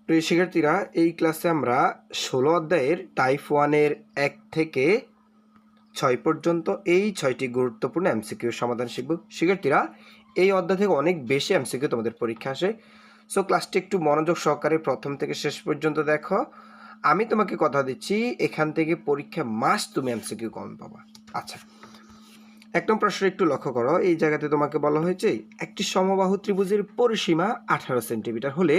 প্রিয় শিক্ষার্থীরা, এই ক্লাসে আমরা 16 অধ্যায়ের টাইপ 1-এর 1 থেকে 6 পর্যন্ত এই 6টি গুরুত্বপূর্ণ এমসিকিউ সমাধান শিখব। শিক্ষার্থীরা, এই অধ্যায় থেকে অনেক বেশি এমসিকিউ তোমাদের পরীক্ষা আসে। সো ক্লাসটি একটু মনোযোগ সহকারে প্রথম থেকে শেষ পর্যন্ত দেখো। আমি তোমাকে কথা দিচ্ছি, এখান থেকে পরীক্ষা মাস্ট তুমি এমসিকিউ কমন পাবা। আচ্ছা, এক নম্বর প্রশ্ন একটু লক্ষ্য করো। এই জায়গাতে তোমাকে বলা হয়েছে একটি সমবাহু ত্রিভুজের পরিসীমা 18 সেন্টিমিটার হলে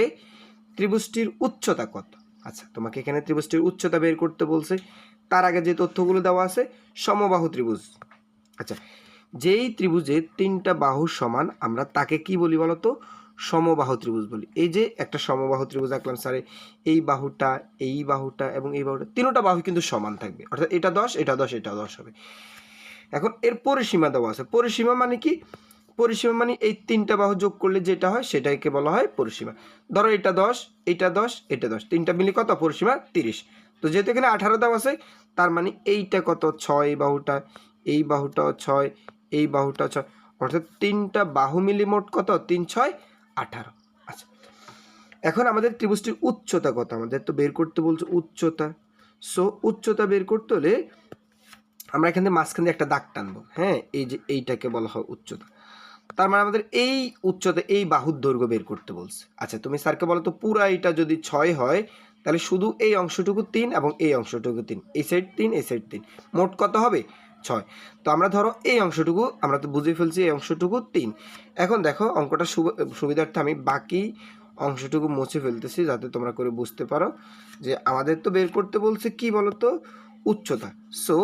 ত্রিভুজটির উচ্চতা কত? আচ্ছা, তোমাকে এখানে ত্রিভুজটির উচ্চতা বের করতে বলছে। তার আগে যে তথ্যগুলো দেওয়া আছে, সমবাহু ত্রিভুজ। আচ্ছা, যেই ত্রিভুজের 3টা বাহু সমান আমরা তাকে কি বলি বলতো? সমবাহু ত্রিভুজ বলি। এই যে একটা সমবাহু ত্রিভুজ আঁকলাম স্যারে, এই বাহুটা এবং এই বাহুটা, 3টা বাহু কিন্তু সমান থাকবে, অর্থাৎ এটা 10, এটা 10, এটা 10 হবে। এখন এর পরিসীমা দেওয়া আছে। পরিসীমা মানে কি? পরিসীমা মানে এই 3টা বাহু যোগ করলে যেটা হয় সেটাকে বলা হয় পরিসীমা। ধরো এটা 10, এটা 10, এটা 10, 3টা মিলে কত? পরিসীমা 30। তো যেহেতু এখানে 18 দেওয়া আছে, তার মানে এইটা কত? 6, এই বাহুটা, এই বাহুটাও 6, এই বাহুটাও 6, অর্থাৎ 3টা বাহু মিলে মোট কত? 3, 6, 18। আচ্ছা, এখন আমাদের ত্রিভুজটির উচ্চতা কত? আমাদের তো বের করতে বলছে উচ্চতা। সো উচ্চতা বের করতে হলে আমরা এখান থেকে মাঝখান দিয়ে একটা দাগ টানবো। হ্যাঁ, এই যে এইটাকে বলা হয় উচ্চতা। তার মানে আমাদের এই উচ্চতা, এই বাহুর দৈর্ঘ্য বের করতে বলছে। আচ্ছা, তুমি স্যারকে বলো তো, পুরা এটা যদি 6 হয় তাহলে শুধু এই অংশটুকু 3 এবং এই অংশটুকু 3, এই সাইড 3, এই সাইড 3, মোট কত হবে? 6। তো আমরা ধরো এই অংশটুকু আমরা তো বুঝে ফেলছি, এই অংশটুকু 3। এখন দেখো, অঙ্কটা সুবিধার্থে আমি বাকি অংশটুকু মুছে ফেলতেছি যাতে তোমরা করে বুঝতে পারো যে আমাদের তো বের করতে বলছে কি বলতো? উচ্চতা। সো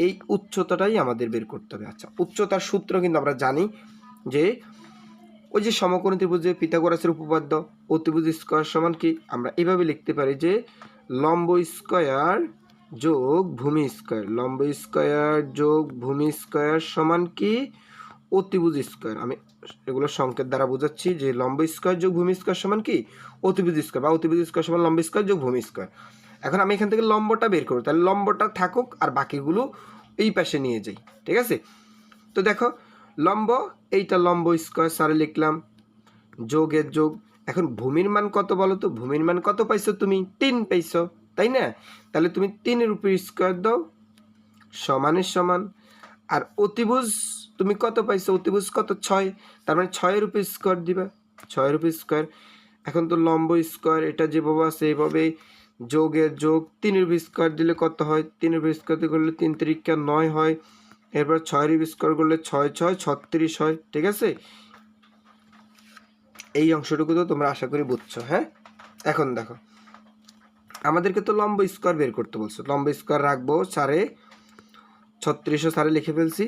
এই উচ্চতাটাই আমাদের বের করতে হবে। আচ্ছা, উচ্চতার সূত্র কিন্তু আমরা জানি যে ওই যে সমকোণী ত্রিভুজে পিথাগোরাসের উপপাদ্য, অতিভুজ স্কয়ার সমান কি? আমরা এইভাবে লিখতে পারি যে লম্ব স্কয়ার যোগ ভূমি স্কয়ার, লম্ব স্কয়ার যোগ ভূমি স্কয়ার সমান কি? অতিভুজ স্কয়ার। আমি এগুলো সংকেত দ্বারা বোঝাচ্ছি যে লম্ব স্কয়ার যোগ ভূমি স্কয়ার সমান কি? অতিভুজ স্কয়ার, বা অতিভুজ স্কয়ার সমান লম্ব স্কয়ার যোগ ভূমি স্কয়ার। এখন আমি এখান থেকে লম্বটা বের করব, তাহলে লম্বটা থাকুক আর বাকিগুলো এই পাশে নিয়ে যাই। ঠিক আছে? তো দেখো, লম্ব, এইটা লম্ব স্কয়ার স্যারে লিখলাম, যোগের যোগ। এখন ভূমির মান কত বলো তো? ভূমির মান কত পাইছো তুমি? 3 পাইছো, তাই না? তাহলে তুমি 3-এর উপর স্কয়ার দাও, সমানের সমান। আর অতিভুজ তুমি কত পাইছো? অতিভুজ কত? 6, তার মানে 6-এর উপর স্কয়ার দিবা, 6-এর উপর স্কয়ার। এখন তো লম্ব স্কয়ার এটা যেভাবে আছে এইভাবে যোগের যোগ, 3-এর উপর স্কয়ার দিলে কত হয়? 3-এর উপর স্কয়ার করলে 3 3 9 হয়। এরপর 6-এর উপর স্কয়ার করলে 6 6 36 হয়। ঠিক আছে? এই অংশটুকু তো তোমরা আশা করি বুঝছো। হ্যাঁ, এখন দেখো, আমাদেরকে তো লম্ব স্কয়ার বের করতে বলছো। লম্ব স্কয়ার রাখবো 36 সারে লিখে ফেলছি।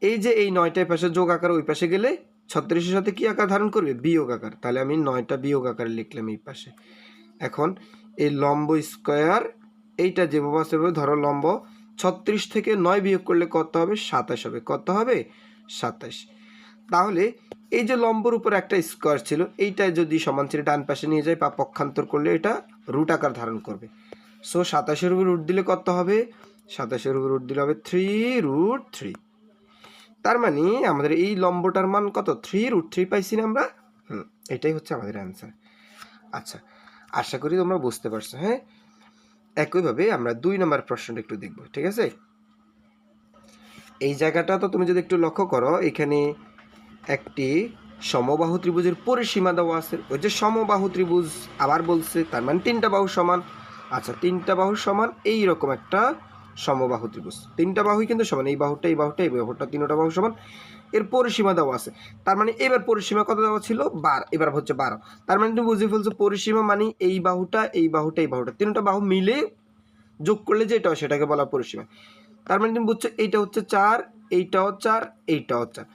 এই যে এই 9টার পাশে যোগ আকার, ওই পাশে গেলে 36-এর সাথে কি আকার ধারণ করবে? বিয়োগ আকার। তাহলে আমি 9টা বিয়োগ আকারে লিখলাম এই পাশে। এখন এই লম্ব স্কয়ার এইটা যেভাবে আছে ধরো, লম্ব 36 থেকে 9 বিয়োগ করলে কত হবে? 27 হবে। কত হবে? 27। তাহলে এই যে লম্বর উপর একটা স্কয়ার ছিল, এইটা যদি সমান ছিল ডান পাশে নিয়ে যায় বা পক্ষান্তর করলে এটা রুট আকার ধারণ করবে। সো 27-এর উপর রুট দিলে কত হবে? 27-এর উপর রুট দিলে হবে 3√3। তার মানে আমাদের এই লম্বটার মান কত? 3√3 পাইছি না আমরা? এটাই হচ্ছে আমাদের অ্যান্সার। আচ্ছা, আশা করি তোমরা বুঝতে পারছো। হ্যাঁ, একইভাবে আমরা 2 নম্বর প্রশ্নটা একটু দেখব। ঠিক আছে? এই জায়গাটা তো তুমি যদি একটু লক্ষ্য করো, এখানে একটি সমবাহু ত্রিভুজের পরিসীমা দেওয়া আছে। ওই যে সমবাহু ত্রিভুজ আবার বলছে, তার মানে 3টা বাহু সমান। আচ্ছা, 3টা বাহু সমান এইরকম একটা সমবাহু ত্রিভুজ। 3টা বাহুই কিন্তু সমান, এই বাহুটা, এই বাহুটা, এই বাহুটা, 3টা বাহু সমান। এর পরিসীমা দেওয়া আছে। তার মানে এবার পরিসীমা কত দেওয়া ছিল? 12, এবার হচ্ছে 12। তার মানে তুমি বুঝে ফেলছো, পরিসীমা মানে এই বাহুটা, এই বাহুটা, এই বাহুটা, 3টা বাহু মিলে যোগ করলে যেটা হয় সেটাকে বলা পরিসীমা। তার মানে তুমি বুঝছো, এইটা হচ্ছে 4, এইটাও 4, এইটাও 4।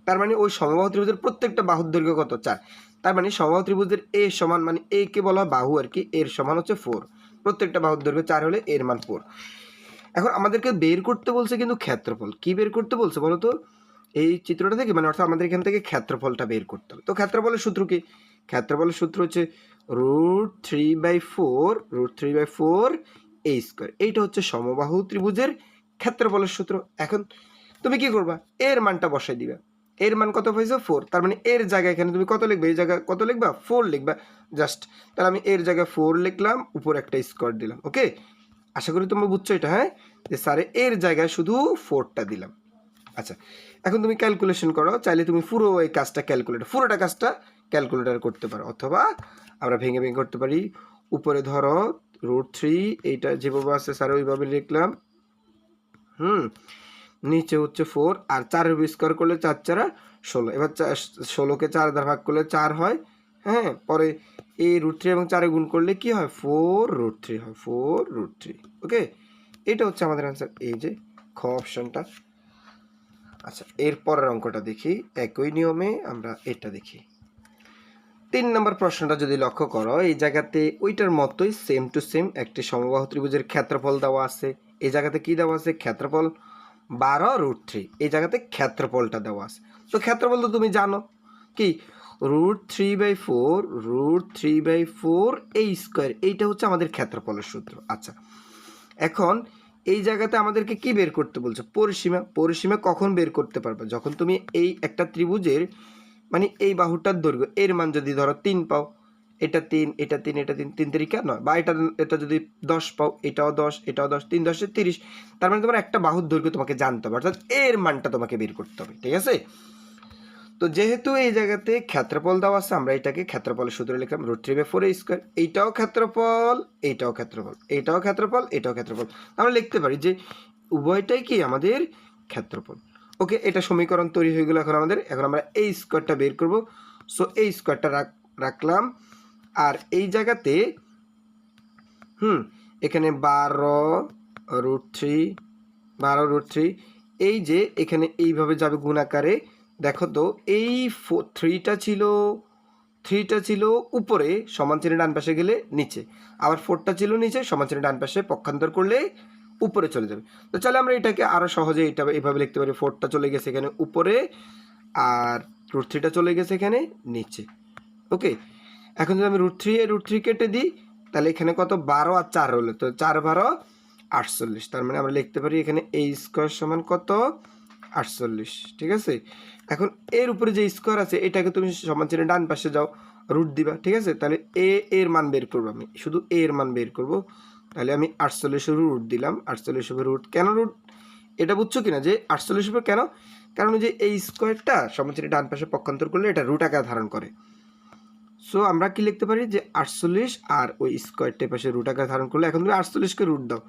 তার মানে ওই সমবাহু ত্রিভুজের প্রত্যেকটা বাহুর দৈর্ঘ্য কত? 4। তার মানে সমবাহু ত্রিভুজের এ সমান, মানে এ কে বলা হয় বাহু আর কি, এর সমান হচ্ছে 4। প্রত্যেকটা বাহুর দৈর্ঘ্য 4 হলে এর মান 4। এখন আমাদেরকে বের করতে বলছে কিন্তু ক্ষেত্রফল। কি বের করতে বলছে বলো তো? এই চিত্রটা থেকে, মানে অর্থাৎ আমাদের এখান থেকে ক্ষেত্রফলটা বের করতে হবে। তো ক্ষেত্রফলের সূত্র কি? ক্ষেত্রফলের সূত্র হচ্ছে √3/4, √3/4 a স্কয়ার। এইটা হচ্ছে সমবাহু ত্রিভুজের ক্ষেত্রফলের সূত্র। এখন তুমি কি করবা? এর মানটা বসাই দিবা। এর মান কত পাইছো? 4। তার মানে এর জায়গায় এখানে তুমি কত লিখবে? এই জায়গায় কত লিখবা? 4 লিখবা। জাস্ট তাহলে আমি এর জায়গায় 4 লিখলাম, উপরে একটা স্কোয়ার দিলাম। ওকে, আশা করি তোমরা বুঝছো এটা, হ্যাঁ, যে স্যারে এর জায়গায় শুধু 4টা দিলাম। আচ্ছা, এখন তুমি ক্যালকুলেশন করো, চাইলে তুমি পুরো এই কাজটা পুরোটা কাজটা ক্যালকুলেটার করতে পারো, অথবা আমরা ভেঙে ভেঙে করতে পারি। উপরে ধরো √3, এইটা যেভাবে আছে স্যার ওইভাবে লিখলাম। নিচে হচ্ছে 4, আর 4 স্কোয়ার করলে 4 4 16। এবার 16কে 4 দ্বারা ভাগ করলে 4 হয়, হ্যাঁ। পরে এই √3 এবং 4 গুণ করলে কি হয়, 4√3 হয়, 4√3। ওকে, এটা হচ্ছে আমাদের অ্যান্সার, এই যে খ অপশনটা। আচ্ছা, এর পরের অঙ্কটা দেখি, একই নিয়মে আমরা এটা দেখি। 3 নম্বর প্রশ্নটা যদি লক্ষ্য করো, এই জায়গাতে ওইটার মতোই সেম টু সেম একটি সমবাহু ত্রিভুজের ক্ষেত্রফল দেওয়া আছে। এই জায়গাতে কি দেওয়া আছে, ক্ষেত্রফল 12√3, এই জায়গাতে ক্ষেত্রফলটা দেওয়া আছে। তো ক্ষেত্রফল তো তুমি জানো কি, √3/4, √3/4 এই স্কোয়ার, এইটা হচ্ছে আমাদের ক্ষেত্রফলের সূত্র। আচ্ছা, এখন এই জায়গাতে আমাদেরকে কি বের করতে বলছে, পরিসীমা। পরিসীমা কখন বের করতে পারবে, যখন তুমি এই একটা ত্রিভুজের মানে এই বাহুটার দৈর্ঘ্য এর মান যদি ধরো 3 পাও, এটা 3, এটা 3, এটা 3, 3 3 9, বা এটা যদি 10 পাও, এটাও 10, এটাও 10, 3 10 30, তার মানে তোমার একটা বাহুর দৈর্ঘ্য তোমাকে জানতে হবে, অর্থাৎ এর মানটা তোমাকে বের করতে হবে, ঠিক আছে। তো যেহেতু এই জায়গাতে ক্ষেত্রফল দেওয়া আছে, আমরা এটাকে ক্ষেত্রফলের সূত্রে লিখলাম √3/4 স্কোয়ার। এইটাও ক্ষেত্রফল, এইটাও ক্ষেত্রফল, এইটাও ক্ষেত্রফল, এটাও ক্ষেত্রফল। আমরা লিখতে পারি যে উভয়টাই কি আমাদের ক্ষেত্রফল। ওকে, এটা সমীকরণ তৈরি হয়ে গেল। এখন আমরা এই স্কোয়ারটা বের করব। সো এই স্কোয়ারটা রাখলাম, আর এই জায়গাতে এখানে 12√3, এই যে এখানে এইভাবে যাবে গুণাকারে। দেখো তো, এই 3টা ছিল উপরে, সমান চিহ্নের ডান পাশে গেলে নিচে, আবার 4টা ছিল নিচে, সমান চিহ্নের ডান পাশে পক্ষান্তর করলে উপরে চলে যাবে। তো চলে আমরা এটাকে আরও সহজে এটা এভাবে লিখতে পারি, 4টা চলে গেছে এখানে উপরে, আর √3টা চলে গেছে এখানে নিচে। ওকে, এখন যদি আমি √3 কেটে দিই, তাহলে এখানে কত, 12 আর 4 হলো, তো 4 12 48। তার মানে আমরা লিখতে পারি এখানে a স্কোয়ার সমান কত, 48, ঠিক আছে। এখন এর উপরে যে স্কোয়ার আছে, এটাকে তুমি সমান চিহ্নের ডান পাশে যাও, রুট দিবা, ঠিক আছে। তাহলে এর মান বের করবো, আমি শুধু এর মান বের করব। তাহলে আমি 48 রুট দিলাম। 48 রুট, কেন রুট, এটা বুঝছো কিনা যে 48 কেন, কারণ যে এই স্কোয়ারটা সমান চিহ্নের ডান পাশে পক্ষান্তর করলে এটা রুট আকার ধারণ করে। সো আমরা কি লিখতে পারি যে 48 আর ওই স্কোয়ারটার পাশে রুট আকার ধারণ করলে, এখন তুমি 48কে রুট দাও,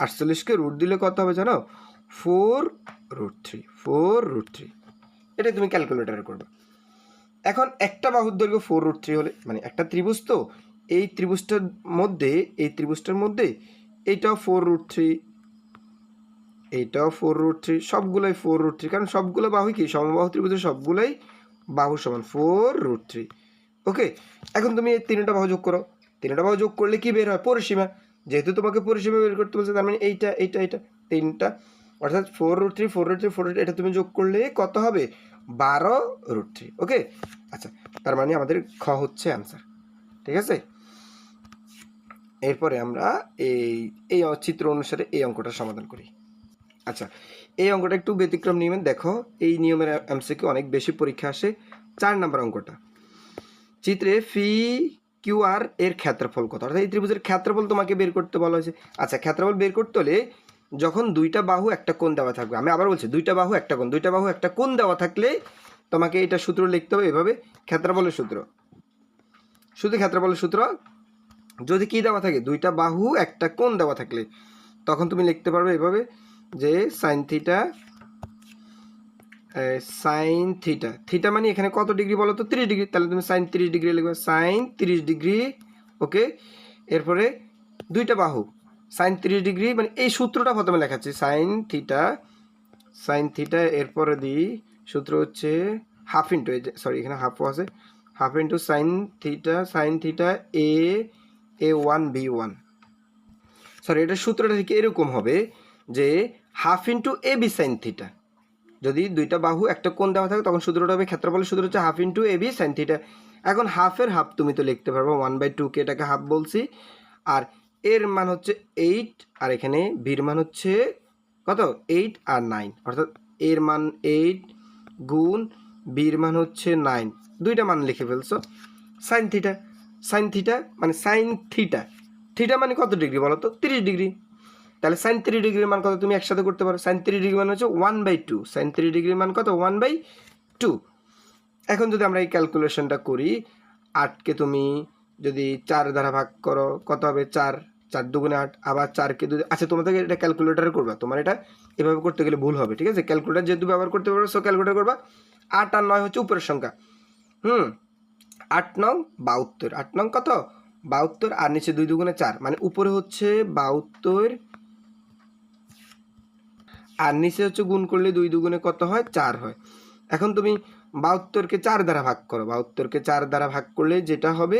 48কে রুট দিলে কত হবে জানো, 4√3, এটাই তুমি ক্যালকুলেটারে করবে। এখন একটা বাহুর দৈর্ঘ্য 4√3 হলে, মানে একটা ত্রিভুজ, তো এই ত্রিভুজটার মধ্যে এইটাও 4√3, এইটাও 4√3, সবগুলোই 4√3, কারণ সবগুলো বাহু কি, সমবাহু ত্রিভুজের সবগুলোই বাহু সমান 4√3। ওকে, এখন তুমি এই 3টা বাহু যোগ করো, 3টা বাহু যোগ করলে কি বের হয়, পরিসীমা। যেহেতু তোমাকে পরিসীমা বের করতে বলছে, তার মানে এইটা 3টা, অর্থাৎ 4√3 এটা তুমি যোগ করলে কত হবে, 12√3। ওকে, আচ্ছা, তার মানে আমাদের খ হচ্ছে অ্যান্সার, ঠিক আছে। এরপরে আমরা এই চিত্র অনুসারে এই অঙ্কটা সমাধান করি। আচ্ছা, এই অঙ্কটা একটু ব্যতিক্রম নিয়মের, দেখো এই নিয়মের এমসিকিউ অনেক বেশি পরীক্ষা আসে। 4 নম্বর অঙ্কটা, চিত্রে ফি কিউ আর এর ক্ষেত্রফল কত, অর্থাৎ এই ত্রিভুজের ক্ষেত্রফল তোমাকে বের করতে বলা হয়েছে। আচ্ছা, ক্ষেত্রফল বের করতে হলে যখন দুইটা বাহু একটা কোণ দেওয়া থাকবে, আমি আবার বলছি দুইটা বাহু একটা কোণ দেওয়া থাকলে তোমাকে এটা সূত্র লিখতে হবে এভাবে, ক্ষেত্রফলের সূত্র, শুধু ক্ষেত্রফলের সূত্র। যদি কি দেওয়া থাকে, দুইটা বাহু একটা কোণ দেওয়া থাকলে, তখন তুমি লিখতে পারবে এভাবে যে সাইন থিটা মানে এখানে কত ডিগ্রি বলো তো, 30 ডিগ্রি, তাহলে তুমি সাইন 30 ডিগ্রি লিখবে, সাইন 30 ডিগ্রি। ওকে, এরপরে দুইটা বাহু সাইন 30 ডিগ্রি, মানে এই সূত্রটা প্রথমে লেখাচ্ছি, সাইন থিটা, এরপরে দিই সূত্র হচ্ছে হাফ ইন্টু, সরি এখানে হাফও আছে, half into sine theta a1b1, sorry এটার সূত্রটা ঠিক এরকম হবে যে half into A B sine theta. যদি দুইটা বাহু একটা কোণ দেওয়া থাকে, তখন সূত্রটা হবে, ক্ষেত্রফলের সূত্র হচ্ছে half into A B sine theta. এখন হাফের হাফ তুমি তো লিখতে পারবো 1/2কে, এটাকে হাফ বলছি, আর এর মান হচ্ছে 8, আর এখানে বির মান হচ্ছে কত, 8 আর 9, অর্থাৎ এর মান 8 গুণ বির মান হচ্ছে 9, দুইটা মান লিখে ফেলছো। সাইন সাইন থিটা মানে সাইন থিটা, থিটা মানে কত ডিগ্রি বলো তো? 30 ডিগ্রি। তাহলে সাইন 3 ডিগ্রির মান কত তুমি একসাথে করতে পারো। সাইন 3 ডিগ্রি মান হচ্ছে 1/2। সাইন 3 ডিগ্রির মান কত? 1/2। এখন যদি আমরা এই ক্যালকুলেশনটা করি, 8কে তুমি যদি 4 দ্বারা ভাগ করো কত হবে? 4, 4 দুগুণে 8। আবার 4কে যদি, আচ্ছা তোমাদের এটা ক্যালকুলেটারে করবা, তোমার এটা এভাবে করতে গেলে ভুল হবে, ঠিক আছে? ক্যালকুলেটার যেহেতু ব্যবহার করতে পারো, সো ক্যালকুলেটার করবা। 8 আর 9 হচ্ছে উপরের সংখ্যা। 8 নং 72, 8 নং কত? 72, আর নিচে 2 দুগুণে 4, মানে উপরে হচ্ছে 72 আর নিচে হচ্ছে গুণ করলে 2 দুগুণে কত হয়? 4 হয়। এখন তুমি 72কে 4 দ্বারা ভাগ করো, 72কে 4 দ্বারা ভাগ করলে যেটা হবে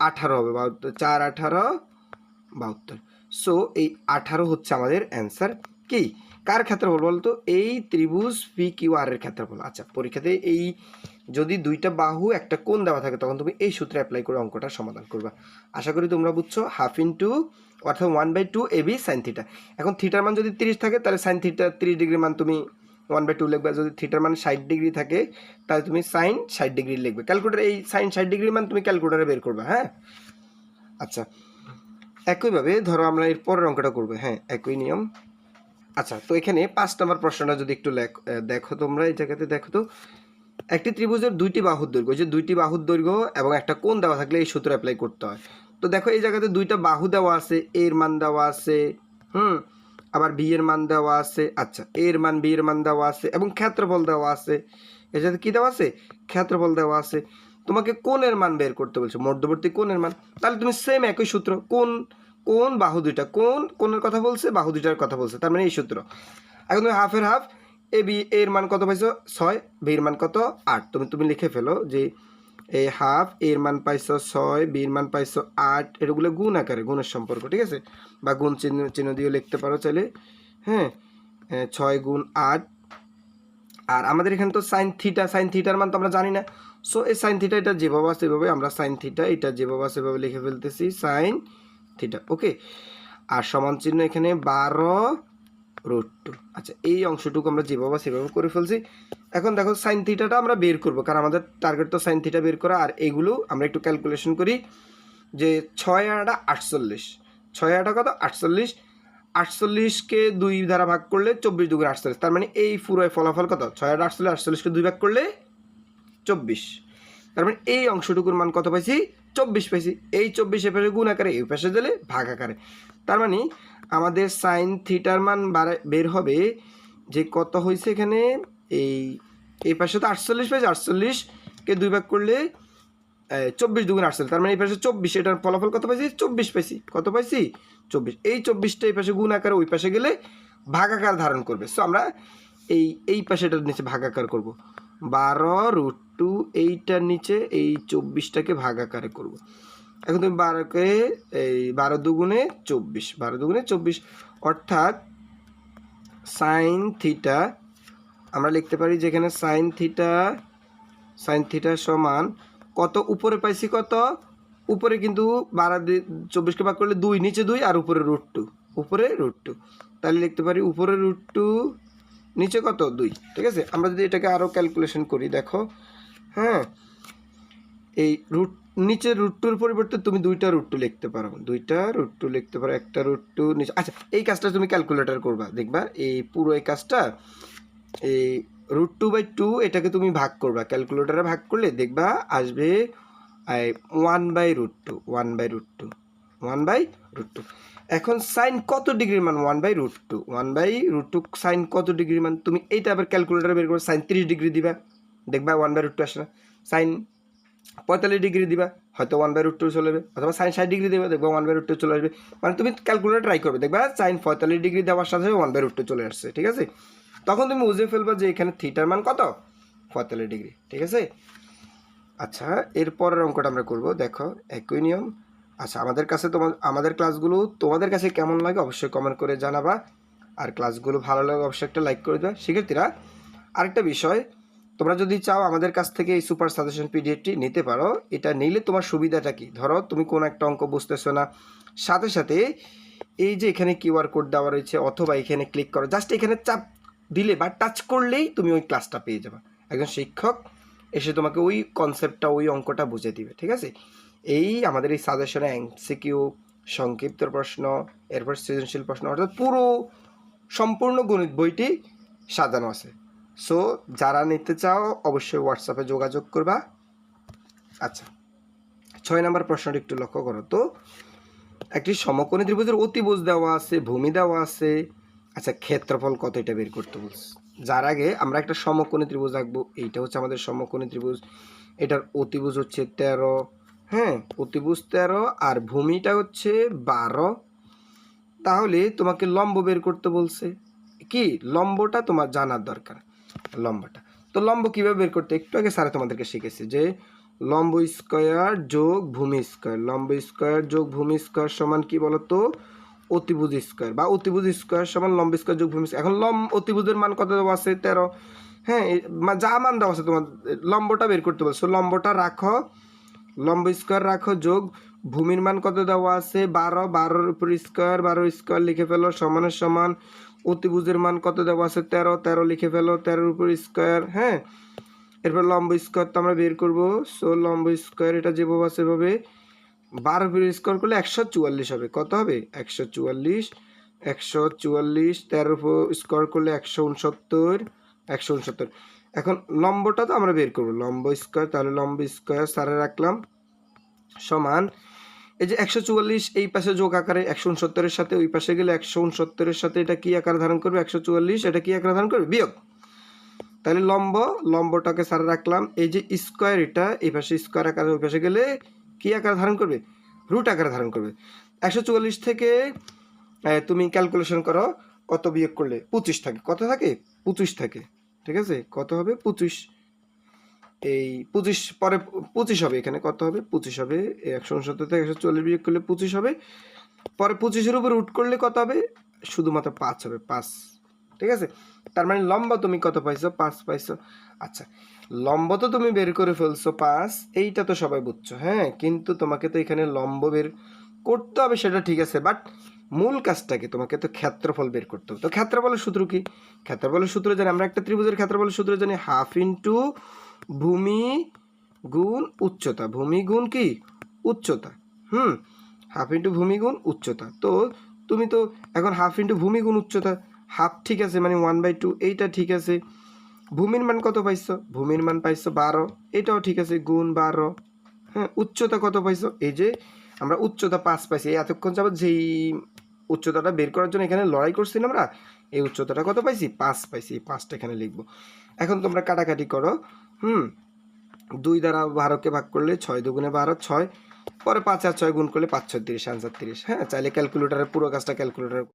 18 হবে। 72, 4, 18, 72। সো এই 18 হচ্ছে আমাদের অ্যান্সার। কি কার ক্ষেত্রফল বলতো? এই ত্রিভুজ পি কিউ আর এর ক্ষেত্রফল। আচ্ছা, পরীক্ষাতে এই যদি দুইটা বাহু একটা কোণ দেওয়া থাকে তখন তুমি এই সূত্রে অ্যাপ্লাই করে অঙ্কটা সমাধান করবা। আশা করি তোমরা বুঝছো। হাফ ইন্টু অর্থাৎ 1/2 এবি সাইন থিটা। এখন থিটার মান যদি 30 থাকে তাহলে সাইন থিটা 30 ডিগ্রির মান তুমি 1/2 লিখবে। যদি থিটার মান 60 ডিগ্রি থাকে তাহলে তুমি সাইন 60 ডিগ্রি লিখবে। ক্যালকুলেটার এই সাইন 60 ডিগ্রির মান তুমি ক্যালকুলেটারে বের করবে। হ্যাঁ, আচ্ছা, একইভাবে ধরো আমরা এর পরের অঙ্কটা করবো। হ্যাঁ, একই নিয়ম। আচ্ছা, তো এখানে 5 নম্বর প্রশ্নটা যদি একটু দেখো তোমরা, এই জায়গাতে দেখো তো, একটি ত্রিভুজের দুইটি বাহুর দৈর্ঘ্য, যে দুইটি বাহুর দৈর্ঘ্য এবং একটা কোণ দেওয়া থাকলে এই সূত্র অ্যাপ্লাই করতে হয়। তো দেখো এই জায়গাতে দুইটা বাহু দেওয়া আছে, এর মান দেওয়া আছে, আবার বি এর মান দেওয়া আছে। আচ্ছা, এর মান বি এর মান দেওয়া আছে এবং ক্ষেত্রফল দেওয়া আছে। এর সাথে কি দেওয়া আছে? ক্ষেত্রফল দেওয়া আছে। তোমাকে কোণের মান বের করতে বলছে, মধ্যবর্তী কোণের মান। তাহলে তুমি সেম একই সূত্র, কোণ বাহু দুইটা, কোণের কথা বলছে, বাহু দুইটার কথা বলছে, তার মানে এই সূত্র। এখন তুমি হাফের হাফ, এ বি এর মান কত পাইছো? 6, বি এর মান কত? 8। তুমি লিখে ফেলো যে এই হাফ এর মান পাইছো 6, বি এর মান পাইছো 8। এগুলো গুণ আকারে, গুণের সম্পর্ক, ঠিক আছে? বা গুণ চিহ্ন দিয়েও লিখতে পারো চাইলে। হ্যাঁ, 6 গুণ 8। আর আমাদের এখানে তো সাইন থিটার মান তো আমরা জানি না। সো এই সাইন থিটা এটা যেভাবে আছে সেভাবে আমরা সাইন থিটা এটা যেভাবে আছে সেভাবে লিখে ফেলতেছি, সাইন থিটা। ওকে, আর সমান চিহ্ন এখানে 12√2। আচ্ছা, এই অংশটুকু আমরা যেভাবে সেভাবে করে ফেলছি। এখন দেখো সাইন থিটাটা আমরা বের করবো, কারণ আমাদের টার্গেট তো সাইন থিটা বের করা। আর এইগুলো আমরা একটু ক্যালকুলেশন করি যে 6 আর 48, 6 আর কত? 48। 48কে 2 দ্বারা ভাগ করলে 24 দুগুণ 48। তার মানে এই পুরো ফলাফল কত? 6 আর 48, 48কে 2 ভাগ করলে 24। তার মানে এই অংশটুকুর মান কত পাইছি? 24 পাইছি। এই 24 এপাশে গুণ আকারে, এই পাশে দিলে ভাগ আকারে। তার মানে আমাদের সাইন থিটার মান বের হবে যে কত হয়েছে এখানে, এই পাশে তো 48 পাইছি, 48কে 2 ভাগ করলে 24 দুগুণ 48। তার মানে এই পাশে 24, এটার ফলাফল কত পাইছি? 24 পাইছি। কত পাইছি? 24। এই 24টা এই পাশে গুণ আকারে, ওই পাশে গেলে ভাগ আকার ধারণ করবে। সো আমরা এই পাশে এটার নিচে ভাগ আকার করবো। 12√2 এইটার নিচে এই 24টাকে ভাগ আকারে করবো। এখন তুমি 12কে এই 12 দুগুণে 24, 12 দুগুণে 24, অর্থাৎ সাইন থিটা আমরা লিখতে পারি যেখানে সাইন থিটা সমান কত? উপরে পাইছি কত? উপরে কিন্তু 24কে ভাগ করলে 2, নিচে 2 আর উপরে √2, উপরে √2। তাহলে লিখতে পারি উপরে √2, নিচে কত? 2। ঠিক আছে, আমরা যদি এটাকে আরও ক্যালকুলেশন করি, দেখো। হ্যাঁ, এই নিচে √2-র পরিবর্তে তুমি 2টা √2 লিখতে পারো, 2টা √2 লিখতে পারো, একটা √2 নিচে। আচ্ছা, এই কাজটা তুমি ক্যালকুলেটর করবা, দেখবা এই পুরো এই কাজটা এই √2/2 এটাকে তুমি ভাগ করবা, ক্যালকুলেটরে ভাগ করলে দেখবা আসবে 1/√2, 1/√2। এখন সাইন কত ডিগ্রির মান? 1/√2, 1/√2 সাইন কত ডিগ্রির মান? তুমি এইটা আবার ক্যালকুলেটরে বের করে সাইন 30 ডিগ্রি দিবা, দেখবা 1/√2 আসে না। সাইন 45 ডিগ্রি দিবা, হয়তো 1/√2 চলে যাবে, অথবা সাইন 60 ডিগ্রি দেবে, দেখবা 1/√2 চলে আসবে। মানে তুমি ক্যালকুলেটর ট্রাই করবে, দেখবা সাইন 45 ডিগ্রি দেওয়ার সাথে 1/√2 চলে আসছে। ঠিক আছে, তখন তুমি বুঝে ফেলবা যে এখানে থিটার মান কত? 45 ডিগ্রি। ঠিক আছে, আচ্ছা, এরপরের অঙ্কটা আমরা করব। দেখো, একই নিয়ম। আচ্ছা, আমাদের ক্লাসগুলো তোমাদের কাছে কেমন লাগে অবশ্যই কমেন্ট করে জানাবা। আর ক্লাসগুলো ভালো লাগে অবশ্যই একটা লাইক করে দেবা। শিক্ষার্থীরা, আরেকটা বিষয়, তোমরা যদি চাও আমাদের কাছ থেকে এই সুপার সাজেশন পিডিএফটি নিতে পারো। এটা নিলে তোমার সুবিধাটা কি? ধরো তুমি কোনো একটা অঙ্ক বুঝতেছো না, সাথে সাথে এই যে এখানে কিউআর কোড দেওয়া রয়েছে, অথবা এখানে ক্লিক করো, জাস্ট এখানে চাপ দিলে বা টাচ করলেই তুমি ওই ক্লাসটা পেয়ে যাবে। একজন শিক্ষক এসে তোমাকে ওই কনসেপ্টটা, ওই অঙ্কটা বুঝিয়ে দিবে। ঠিক আছে, এই আমাদের এই সাজেশনে এমসিকিউ, সংক্ষিপ্ত প্রশ্ন, এরপর সৃজনশীল প্রশ্ন, অর্থাৎ পুরো সম্পূর্ণ গণিত বইটি সাজানো আছে। সো যারা নিতে চাও অবশ্যই হোয়াটসঅ্যাপে যোগাযোগ করবা। আচ্ছা, 6 নম্বর প্রশ্নটি একটু লক্ষ্য করো তো। একটি সমকোণী ত্রিভুজের অতিভুজ দেওয়া আছে, ভূমি দেওয়া আছে। আচ্ছা, ক্ষেত্রফল কত এটা বের করতে বলছে। যার আগে আমরা একটা সমকোণী ত্রিভুজ আঁকবো। এইটা হচ্ছে আমাদের সমকোণী ত্রিভুজ, এটার অতিভুজ হচ্ছে 13, হ্যাঁ, অতিভুজ 13 আর ভূমিটা হচ্ছে 12। তাহলে তোমাকে লম্ব বের করতে বলছে। কি লম্বটা তোমার জানার দরকার, লম্বটা। তো লম্ব কীভাবে বের করতে একটু আগে স্যারে তোমাদেরকে শিখেছি যে লম্ব স্কোয়ার যোগ ভূমি স্কোয়ার, লম্ব স্কোয়ার যোগ ভূমি স্কোয়ার সমান কি বলতো অতিভুজ স্কোয়ার, বা অতিভুজ স্কোয়ার সমান লম্ব স্কোয়ার যোগ ভূমি স্কোয়ার। এখন অতিভুজের মান কত দেওয়া আছে 13, হ্যাঁ, যা মান দেওয়া আছে তোমার লম্বটা বের করতে বলছো। লম্বটা রাখো, লম্ব স্কোয়ার রাখো যোগ ভূমির মান কত দেওয়া আছে 12, 12-র উপর স্কোয়ার, 12 স্কোয়ার লিখে ফেলো সমানের সমান অতিভুজের মান কত দেওয়া আছে 13, 13 লিখে ফেলো 13-র উপর স্কোয়ার, হ্যাঁ। এরপর লম্ব স্কোয়ার তো আমরা বের করবো। সো লম্ব স্কোয়ার এটা যেভাবে আছে সেভাবে 12 উপর স্কোয়ার করলে 144 হবে। কত হবে 144, 144, 13-র উপর স্কোয়ার করলে 169, 169। এখন লম্বটা তো আমরা বের করবো, লম্ব স্কোয়ার, তাহলে লম্ব স্কোয়ার সারে রাখলাম সমান এই যে 144 এই পাশে যোগ আকারে 169-এর সাথে ওই পাশে গেলে 169-এর সাথে এটা কি আকার ধারণ করবে 144, এটা কি আকার ধারণ করবে বিয়োগ। তাহলে লম্বটাকে সারে রাখলাম। এই যে স্কোয়ার এটা এই পাশে স্কোয়ার আকারে ওই পাশে গেলে কি আকার ধারণ করবে রুট আকার ধারণ করবে। 144 থেকে তুমি ক্যালকুলেশন করো কত বিয়োগ করলে 25 থাকে, কত থাকে 25 থাকে, ঠিক আছে। কত হবে 25, এই 25 পরে 25 হবে, এখানে কত হবে 25 হবে, 169 থেকে 140 বিয়োগ করলে 25 হবে, পরে 25-এর উপর রুট করলে কত হবে শুধুমাত্র 5 হবে, 5, ঠিক আছে। তার মানে লম্ব তুমি কত পাইছো 5 পাইছো। আচ্ছা, লম্ব তো তুমি বের করে ফেলছো 5, এইটা তো সবাই বুঝছো, হ্যাঁ, কিন্তু তোমাকে তো এখানে লম্ব বের করতে হবে সেটা ঠিক আছে, বাট মূল কাজটাকে তোমাকে তো ক্ষেত্রফল বের করতে হবে। তো ক্ষেত্রফলের সূত্র কি, ক্ষেত্রফলের সূত্র জানি আমরা, একটা ত্রিভুজের ক্ষেত্রফলের সূত্র জানি হাফ ইন্টু ভূমি গুণ উচ্চতা, ভূমি গুণ কি উচ্চতা, হাফ ইন্টু ভূমি গুণ উচ্চতা। তো তুমি তো এখন হাফ ইন্টু ভূমি গুণ উচ্চতা, হাফ ঠিক আছে মানে 1/2, এইটা ঠিক আছে। ভূমির মান কত পাইছো, ভূমির মান পাইছো 12, এটাও ঠিক আছে গুণ 12, হ্যাঁ। উচ্চতা কত পাইছো, এই যে আমরা উচ্চতা 5 পাইছি, এতক্ষণ যাবত যেই উচ্চতাটা বের করার জন্য এখানে লড়াই করছি না আমরা, এই উচ্চতাটা কত পাইছি 5 পাইছি, এই 5টা এখানে লিখবো। এখন তোমরা কাটাকাটি করো, 2 দ্বারা 12কে ভাগ করলে 6 দুগুণে 12, 6, পরে 5 আর 6 গুণ করলে 5 6 30, আনসার 30, হ্যাঁ। চাইলে ক্যালকুলেটারের পুরো কাজটা ক্যালকুলেটার